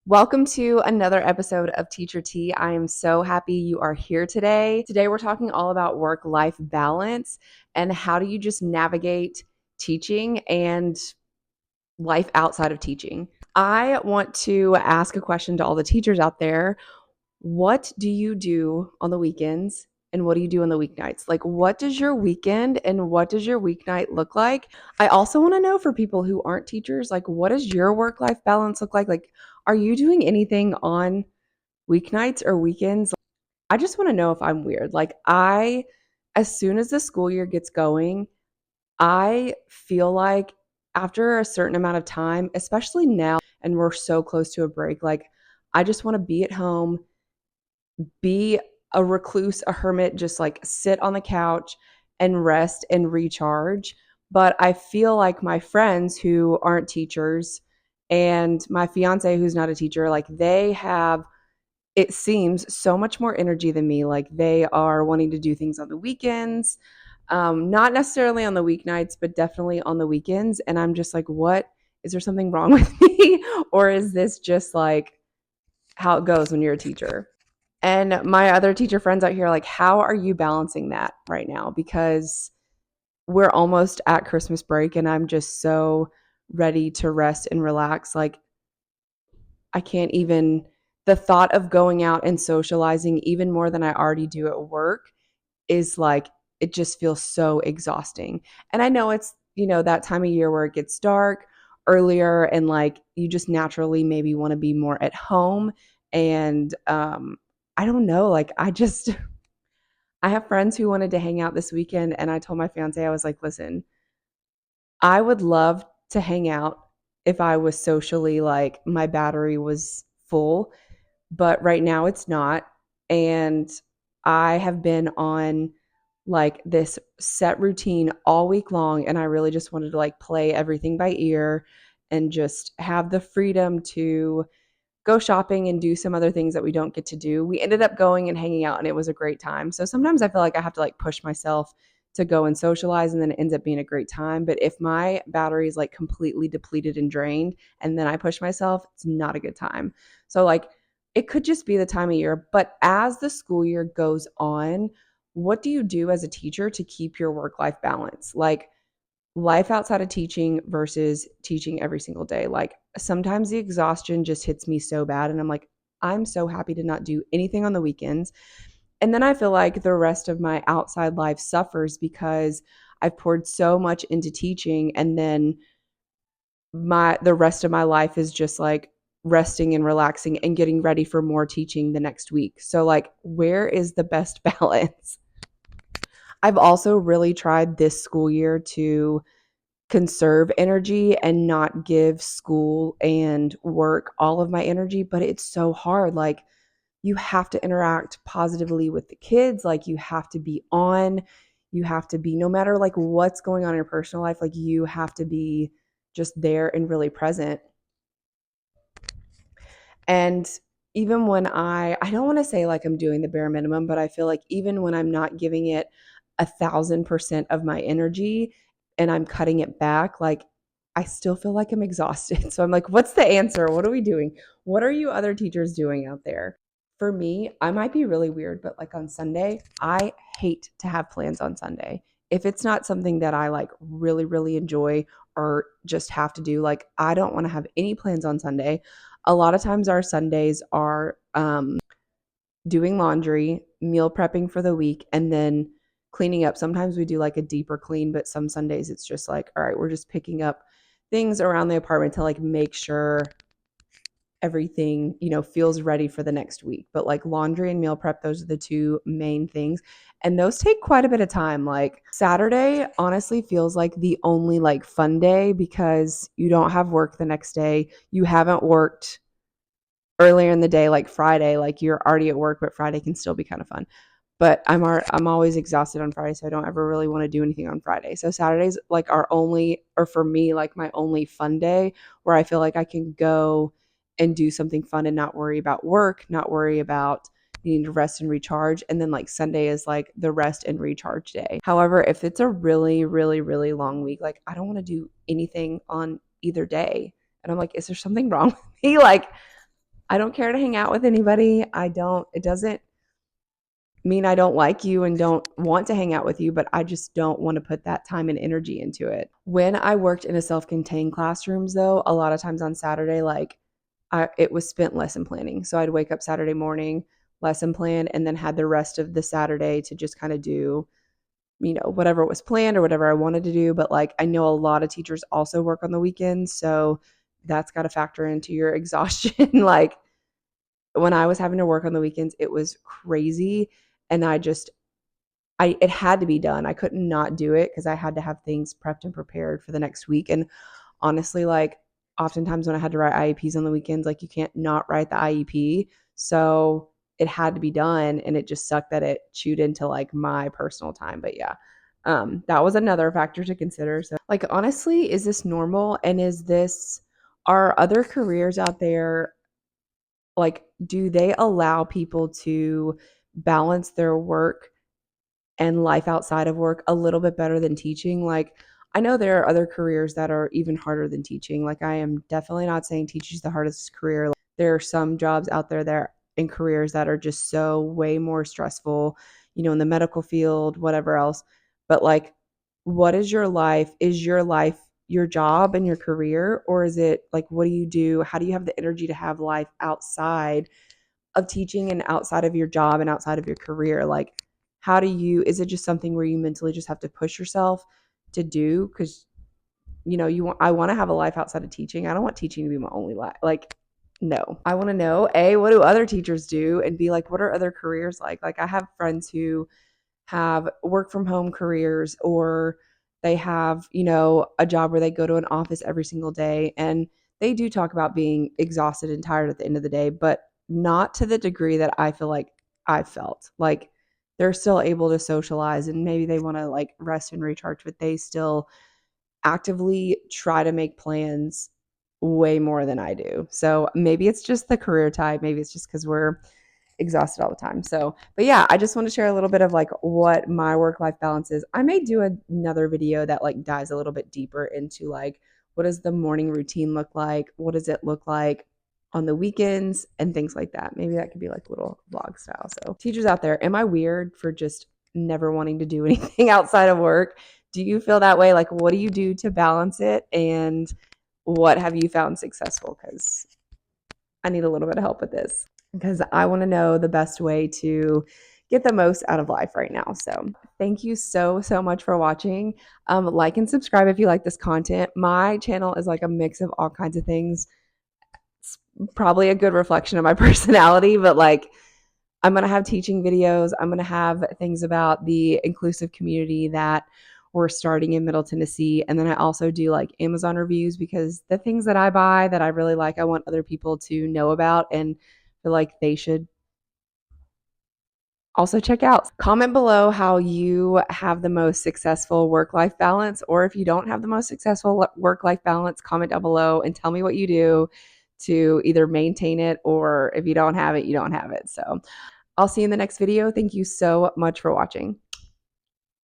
Welcome to another episode of Teacher T. I am so happy you are here today. Today, we're talking all about work-life balance and how do you just navigate teaching and life outside of teaching. I want to ask a question to all the teachers out there. What do you do on the weekends and what do you do on the weeknights? Like, what does your weekend and what does your weeknight look like? I also want to know for people who aren't teachers, like, what does your work life balance look like? Like, are you doing anything on weeknights or weekends? I just want to know if I'm weird. As soon as the school year gets going, I feel like after a certain amount of time, especially now, and we're so close to a break, like, I just want to be at home, be a recluse, a hermit, just like sit on the couch and rest and recharge. But I feel like my friends who aren't teachers and my fiance who's not a teacher, like they have, it seems, so much more energy than me. Like they are wanting to do things on the weekends, not necessarily on the weeknights, but definitely on the weekends. And I'm just like, what? Is there something wrong with me? Or is this just like how it goes when you're a teacher? And my other teacher friends out here, like, how are you balancing that right now? Because we're almost at Christmas break and I'm just so ready to rest and relax. Like, I can't even, the thought of going out and socializing even more than I already do at work is like, it just feels so exhausting. And I know it's, that time of year where it gets dark earlier and like you just naturally maybe want to be more at home. And I don't know, like I have friends who wanted to hang out this weekend and I told my fiance, I was like, listen, I would love to hang out if I was socially like my battery was full, but right now it's not. And I have been on like this set routine all week long and I really just wanted to like play everything by ear and just have the freedom to go shopping and do some other things that we don't get to do. We ended up going and hanging out and it was a great time. So sometimes I feel like I have to like push myself to go and socialize and then it ends up being a great time. But if my battery is like completely depleted and drained and then I push myself, it's not a good time. So like it could just be the time of year. But as the school year goes on, what do you do as a teacher to keep your work life balance? Like life outside of teaching versus teaching every single day. Like sometimes the exhaustion just hits me so bad and I'm like, I'm so happy to not do anything on the weekends. And then I feel like the rest of my outside life suffers because I've poured so much into teaching and then the rest of my life is just like resting and relaxing and getting ready for more teaching the next week. So like where is the best balance? I've also really tried this school year to conserve energy and not give school and work all of my energy, but it's so hard. Like you have to interact positively with the kids, like you have to be on, you have to be no matter like what's going on in your personal life, like you have to be just there and really present. And even when I don't want to say like I'm doing the bare minimum, but I feel like even when I'm not giving it 1,000% of my energy and I'm cutting it back, like I still feel like I'm exhausted. So I'm like, what's the answer? What are we doing? What are you other teachers doing out there? For me, I might be really weird, but like on Sunday, I hate to have plans on Sunday. If it's not something that I like really, really enjoy or just have to do, like I don't want to have any plans on Sunday. A lot of times our Sundays are doing laundry, meal prepping for the week, and then cleaning up. Sometimes we do like a deeper clean, but some Sundays it's just like, all right, we're just picking up things around the apartment to like make sure everything, feels ready for the next week. But like laundry and meal prep, those are the two main things. And those take quite a bit of time. Like Saturday honestly feels like the only like fun day because you don't have work the next day. You haven't worked earlier in the day like Friday, like you're already at work, but Friday can still be kind of fun. But I'm always exhausted on Friday, so I don't ever really want to do anything on Friday. So Saturday's like our only, or for me, like my only fun day where I feel like I can go and do something fun and not worry about work, not worry about needing to rest and recharge. And then like Sunday is like the rest and recharge day. However, if it's a really, really, really long week, like I don't want to do anything on either day. And I'm like, is there something wrong with me? Like I don't care to hang out with anybody. It doesn't mean I don't like you and don't want to hang out with you, but I just don't want to put that time and energy into it. When I worked in a self-contained classrooms though, a lot of times on Saturday, it was spent lesson planning. So I'd wake up Saturday morning, lesson plan, and then had the rest of the Saturday to just kind of do, whatever was planned or whatever I wanted to do. But like, I know a lot of teachers also work on the weekends. So that's got to factor into your exhaustion. Like when I was having to work on the weekends, it was crazy. And it had to be done. I couldn't not do it because I had to have things prepped and prepared for the next week. And honestly, like oftentimes when I had to write IEPs on the weekends, like you can't not write the IEP. So it had to be done. And it just sucked that it chewed into like my personal time. But yeah, that was another factor to consider. So like, honestly, is this normal? And are other careers out there, like, do they allow people to balance their work and life outside of work a little bit better than teaching? Like, I know there are other careers that are even harder than teaching. Like, I am definitely not saying teaching is the hardest career. Like, there are some jobs out there that in careers that are just so way more stressful, in the medical field, whatever else. But like, what is your life? Is your life your job and your career? Or is it like, what do you do? How do you have the energy to have life outside of teaching and outside of your job and outside of your career? Like, is it just something where you mentally just have to push yourself to do? Because, I want to have a life outside of teaching. I don't want teaching to be my only life. Like, no, I want to know, A, what do other teachers do? And B, like, what are other careers like? Like, I have friends who have work from home careers, or they have, a job where they go to an office every single day, and they do talk about being exhausted and tired at the end of the day, but not to the degree that I feel like I felt. Like they're still able to socialize and maybe they want to like rest and recharge, but they still actively try to make plans way more than I do. So maybe it's just the career type, maybe it's just because we're exhausted all the time. So, but yeah, I just want to share a little bit of like what my work life balance is. I may do another video that like dives a little bit deeper into like what does the morning routine look like? What does it look like on the weekends and things like that? Maybe that could be like a little vlog style. So, teachers out there, am I weird for just never wanting to do anything outside of work? Do you feel that way? Like, what do you do to balance it? And what have you found successful? Because I need a little bit of help with this because I want to know the best way to get the most out of life right now. So thank you so, so much for watching. Like and subscribe if you like this content. My channel is like a mix of all kinds of things. It's probably a good reflection of my personality, but like I'm going to have teaching videos. I'm going to have things about the inclusive community that we're starting in Middle Tennessee. And then I also do like Amazon reviews because the things that I buy that I really like, I want other people to know about and feel like they should also check out. Comment below how you have the most successful work-life balance, or if you don't have the most successful work-life balance, comment down below and tell me what you do to either maintain it, or if you don't have it, you don't have it. So I'll see you in the next video. Thank you so much for watching.